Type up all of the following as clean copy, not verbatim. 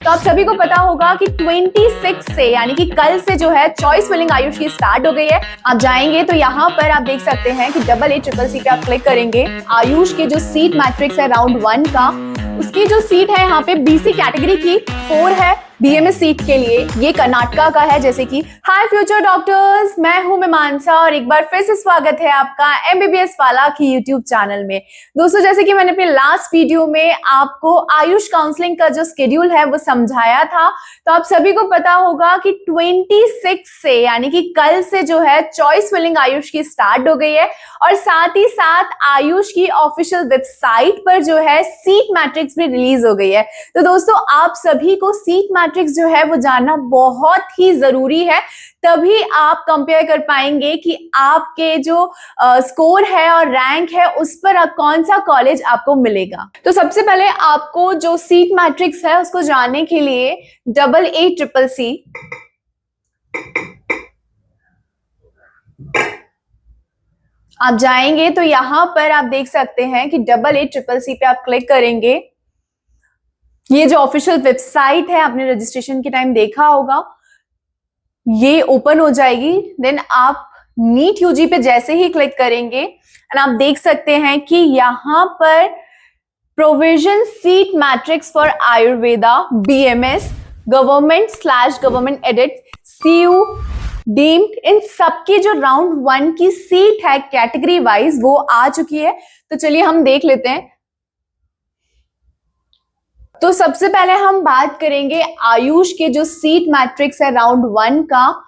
तो आप सभी को पता होगा कि 26 से यानी कि कल से जो है चॉइस फिलिंग आयुष की स्टार्ट हो गई है। आप जाएंगे तो यहाँ पर आप देख सकते हैं कि AA CCC पे आप क्लिक करेंगे। आयुष के जो सीट मैट्रिक्स है राउंड 1 का, उसकी जो सीट है यहाँ पे BC कैटेगरी की 4 है। BMS सीट के लिए ये कर्नाटका का है। जैसे कि हाय फ्यूचर डॉक्टर्स, मैं हूं मीमांसा और एक बार फिर से स्वागत है आपका MBBS वाला की यूट्यूब चैनल में। दोस्तों, जैसे कि मैंने अपने लास्ट वीडियो में आपको आयुष काउंसलिंग का जो शेड्यूल है वो समझाया था, तो आप सभी को पता होगा कि 26 से यानी कि कल से जो है चॉइस फिलिंग आयुष की स्टार्ट हो गई है और साथ ही साथ आयुष की ऑफिशियल वेबसाइट पर जो है सीट मैट्रिक्स भी रिलीज हो गई है। तो दोस्तों, आप सभी को सीट मैट्रिक्स जो है वो जानना बहुत ही जरूरी है, तभी आप कंपेयर कर पाएंगे कि आपके जो स्कोर है और रैंक है उस पर कौन सा कॉलेज आपको मिलेगा। तो सबसे पहले आपको जो सीट मैट्रिक्स है उसको जानने के लिए AA CCC आप जाएंगे तो यहां पर आप देख सकते हैं कि AA CCC पे आप क्लिक करेंगे। ये जो ऑफिशियल वेबसाइट है आपने रजिस्ट्रेशन के टाइम देखा होगा, ये ओपन हो जाएगी। देन आप नीट यूजी पे जैसे ही क्लिक करेंगे एंड आप देख सकते हैं कि यहाँ पर provision seat matrix for Ayurveda BMS government aided CU deemed, इन सबकी जो राउंड 1 की सीट है कैटेगरी वाइज वो आ चुकी है। तो चलिए हम देख लेते हैं। तो सबसे पहले हम बात करेंगे आयुष के जो सीट मैट्रिक्स है राउंड 1 का,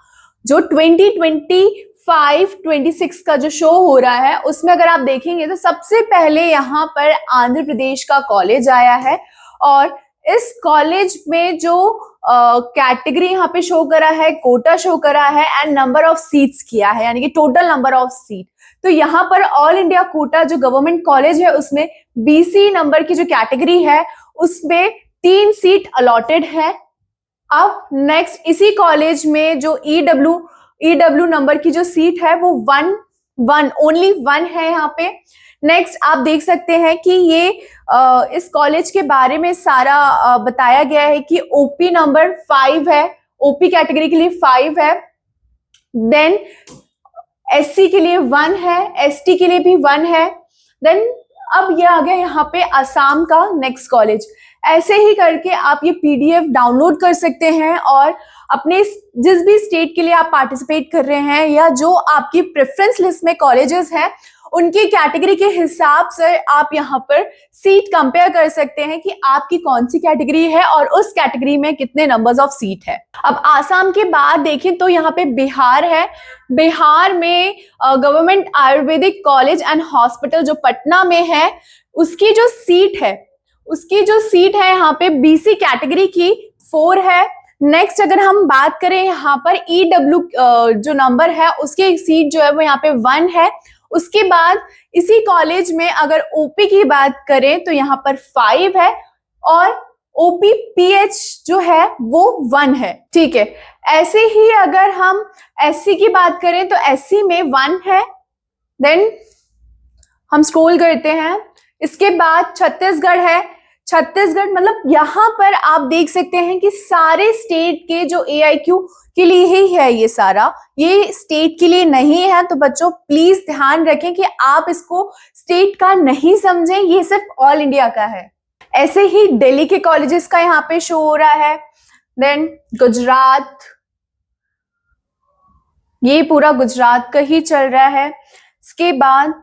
जो 2025-26 का जो शो हो रहा है उसमें अगर आप देखेंगे तो सबसे पहले यहाँ पर आंध्र प्रदेश का कॉलेज आया है और इस कॉलेज में जो कैटेगरी यहाँ पे शो करा है, कोटा शो करा है एंड नंबर ऑफ सीट्स किया है, यानी कि टोटल नंबर ऑफ सीट। तो यहाँ पर ऑल इंडिया कोटा जो गवर्नमेंट कॉलेज है उसमें BC नंबर की जो कैटेगरी है उसमें 3 सीट अलॉटेड है। अब नेक्स्ट इसी कॉलेज में जो EW नंबर की जो सीट है वो ओनली 1 है यहाँ पे। नेक्स्ट आप देख सकते हैं कि ये इस कॉलेज के बारे में सारा बताया गया है कि OP नंबर 5 है, OP कैटेगरी के लिए 5 है। देन SC के लिए 1 है, ST के लिए भी 1 है। देन अब ये आ गया यहाँ पे असम का नेक्स्ट कॉलेज। ऐसे ही करके आप ये PDF डाउनलोड कर सकते हैं और अपने जिस भी स्टेट के लिए आप पार्टिसिपेट कर रहे हैं या जो आपकी प्रेफरेंस लिस्ट में कॉलेजेस हैं उनकी कैटेगरी के हिसाब से आप यहाँ पर सीट कंपेयर कर सकते हैं कि आपकी कौन सी कैटेगरी है और उस कैटेगरी में कितने नंबर्स ऑफ सीट है। अब आसाम के बाद देखें तो यहाँ पे बिहार है। बिहार में government Ayurvedic college and hospital जो पटना में है उसकी जो सीट है यहाँ पे BC कैटेगरी की 4 है। नेक्स्ट अगर हम बात करें यहाँ पर EW जो नंबर है उसकी सीट जो है वो यहाँ पे 1 है। उसके बाद इसी कॉलेज में अगर OP की बात करें तो यहाँ पर 5 है और OPPH जो है वो 1 है। ठीक है, ऐसे ही अगर हम SC की बात करें तो SC में 1 है। देन हम स्क्रॉल करते हैं, इसके बाद छत्तीसगढ़ है। छत्तीसगढ़ मतलब यहाँ पर आप देख सकते हैं कि सारे स्टेट के जो AIQ के लिए ही है, ये सारा ये स्टेट के लिए नहीं है। तो बच्चों प्लीज ध्यान रखें कि आप इसको स्टेट का नहीं समझें, ये सिर्फ ऑल इंडिया का है। ऐसे ही दिल्ली के कॉलेजेस का यहाँ पे शो हो रहा है। देन गुजरात, ये पूरा गुजरात का ही चल रहा है। इसके बाद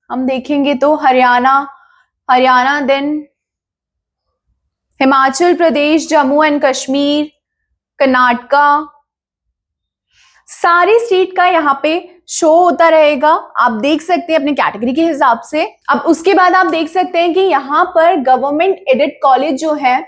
हम देखेंगे तो हरियाणा, देन हिमाचल प्रदेश, जम्मू एंड कश्मीर, कर्नाटका, सारी स्टेट का यहाँ पे शो होता रहेगा। आप देख सकते हैं अपने कैटेगरी के हिसाब से। अब उसके बाद आप देख सकते हैं कि यहाँ पर गवर्नमेंट एडेड कॉलेज जो है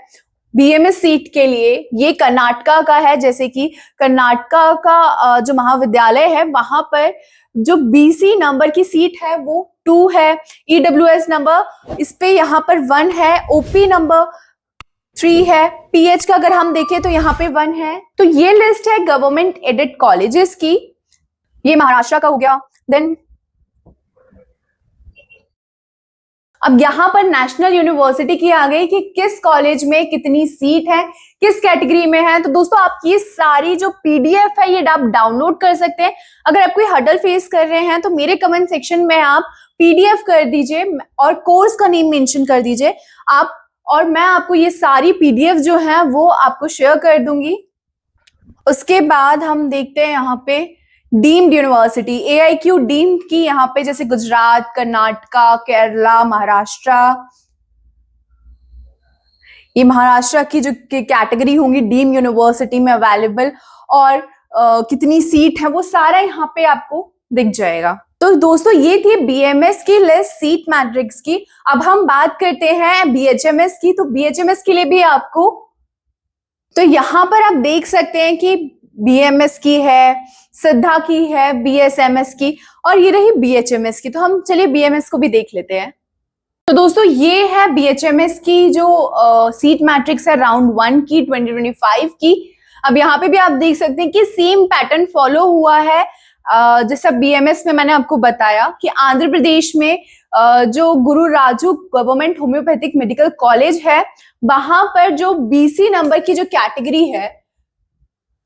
BMS सीट के लिए ये कर्नाटका का है। जैसे कि कर्नाटका का जो महाविद्यालय है वहां पर जो BC नंबर की सीट है वो 2 है। EWS नंबर इस पे यहाँ पर 1 है। OP नंबर 3 है। PH का अगर हम देखें तो यहाँ पे 1 है। तो ये लिस्ट है गवर्नमेंट एडेड कॉलेजेस की। ये महाराष्ट्र का हो गया। देन अब यहाँ पर नेशनल यूनिवर्सिटी की आ गई कि किस कॉलेज में कितनी सीट है, किस कैटेगरी में है। तो दोस्तों आप ये सारी जो पीडीएफ है ये आप डाउनलोड कर सकते हैं। अगर आप कोई हडल फेस कर रहे हैं तो मेरे कमेंट सेक्शन में आप पीडीएफ कर दीजिए और कोर्स का नेम मेंशन कर दीजिए आप, और मैं आपको ये सारी पीडीएफ जो है वो आपको शेयर कर दूंगी। उसके बाद हम देखते हैं यहाँ पे डीम्ड यूनिवर्सिटी, AIQ डीम्ड की यहाँ पे जैसे गुजरात, कर्नाटका, केरला, महाराष्ट्र, ये महाराष्ट्र की जो कैटेगरी होंगी डीम्ड यूनिवर्सिटी में अवेलेबल, और कितनी सीट है वो सारा यहाँ पे आपको दिख जाएगा। तो दोस्तों ये थी BMS की लिस्ट सीट मैट्रिक्स की। अब हम बात करते हैं BHMS की। तो BHMS के लिए भी आपको, तो यहाँ पर आप देख सकते हैं कि BMS की है, सिद्धा की है, BSMS की, और ये रही BHMS की। तो हम चलिए BMS को भी देख लेते हैं। तो दोस्तों ये है BHMS की जो सीट मैट्रिक्स है राउंड 1 की 2025 की। अब यहाँ पे भी आप देख सकते हैं कि सेम पैटर्न फॉलो हुआ है जैसा BMS में मैंने आपको बताया कि आंध्र प्रदेश में जो गुरु Raju government homeopathic medical college है, वहां पर जो BC नंबर की जो कैटेगरी है,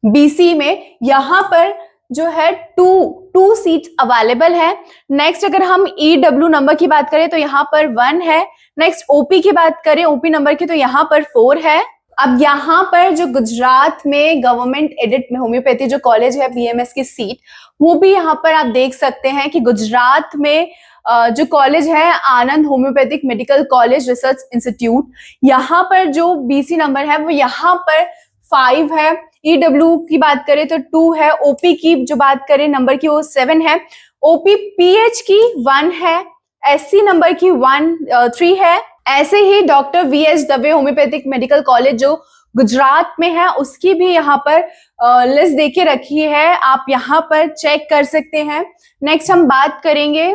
BC में यहाँ पर जो है टू सीट्स अवेलेबल है। नेक्स्ट अगर हम EW नंबर की बात करें तो यहाँ पर 1 है। नेक्स्ट OP की बात करें, OP नंबर की, तो यहाँ पर 4 है। अब यहाँ पर जो गुजरात में गवर्नमेंट एडेड में होम्योपैथी जो कॉलेज है BMS की सीट, वो भी यहाँ पर आप देख सकते हैं कि गुजरात में जो कॉलेज है Anand homeopathic medical college research institute, यहाँ पर जो BC नंबर है वो यहाँ पर 5 है। EW की बात करें तो 2 है। OP की जो बात करें नंबर की वो 7 है। OPPH की 1 है। SC नंबर की 3 है। ऐसे ही doctor VS Dave homeopathic medical college जो गुजरात में है उसकी भी यहाँ पर लिस्ट देके रखी है, आप यहाँ पर चेक कर सकते हैं। नेक्स्ट हम बात करेंगे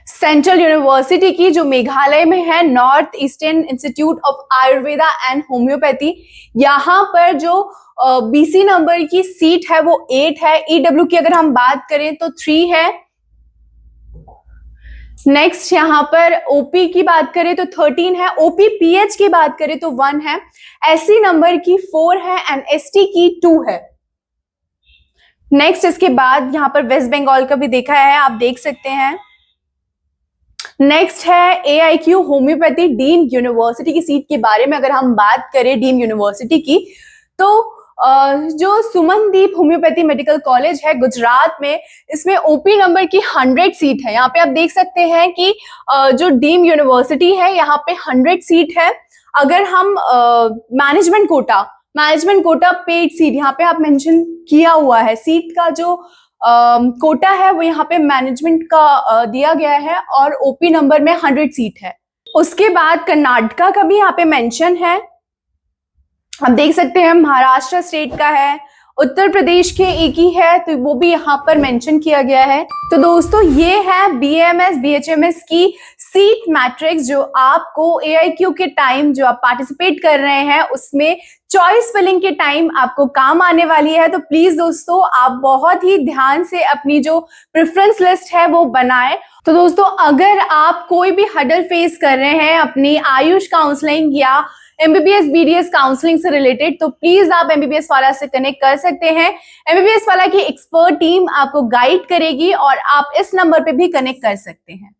सेंट्रल यूनिवर्सिटी की जो मेघालय में है, north eastern institute of Ayurveda and homeopathy. यहाँ पर जो BC नंबर की सीट है वो 8 है। EW की अगर हम बात करें तो 3 है। नेक्स्ट यहाँ पर OP की बात करें तो 13 है। OPPH की बात करें तो 1 है। SC नंबर की 4 है एंड ST की 2 है। नेक्स्ट इसके बाद यहाँ पर वेस्ट बंगाल का भी देखा है, आप देख सकते हैं। नेक्स्ट है AIQ होम्योपैथी डीम्ड यूनिवर्सिटी की सीट के बारे में अगर हम बात करें डीम्ड यूनिवर्सिटी की, तो जो सुमनदीप होम्योपैथी मेडिकल कॉलेज है गुजरात में, इसमें OP नंबर की 100 सीट है। यहाँ पे आप देख सकते हैं कि जो डीम्ड यूनिवर्सिटी है यहाँ पे 100 सीट है। अगर हम मैनेजमेंट कोटा पेड सीट यहाँ पे आप मेंशन किया हुआ है, सीट का जो कोटा है वो यहाँ पे मैनेजमेंट का दिया गया है और OP नंबर में 100 सीट है। उसके बाद कर्नाटका का भी यहाँ पे मेंशन है, आप देख सकते हैं। महाराष्ट्र स्टेट का है, उत्तर प्रदेश के एक ही है तो वो भी यहाँ पर मेंशन किया गया है। तो दोस्तों ये है BMS BHMS की सीट मैट्रिक्स जो आपको AIQ के टाइम जो आप पार्टिसिपेट कर रहे हैं उसमें चॉइस फिलिंग के टाइम आपको काम आने वाली है। तो प्लीज दोस्तों आप बहुत ही ध्यान से अपनी जो प्रेफरेंस लिस्ट है वो बनाएं। तो दोस्तों अगर आप कोई भी हडल फेस कर रहे हैं अपनी आयुष काउंसलिंग या MBBS BDS काउंसलिंग से रिलेटेड, तो प्लीज आप MBBS वाला से कनेक्ट कर सकते हैं। MBBS वाला की एक्सपर्ट टीम आपको गाइड करेगी और आप इस नंबर पे भी कनेक्ट कर सकते हैं।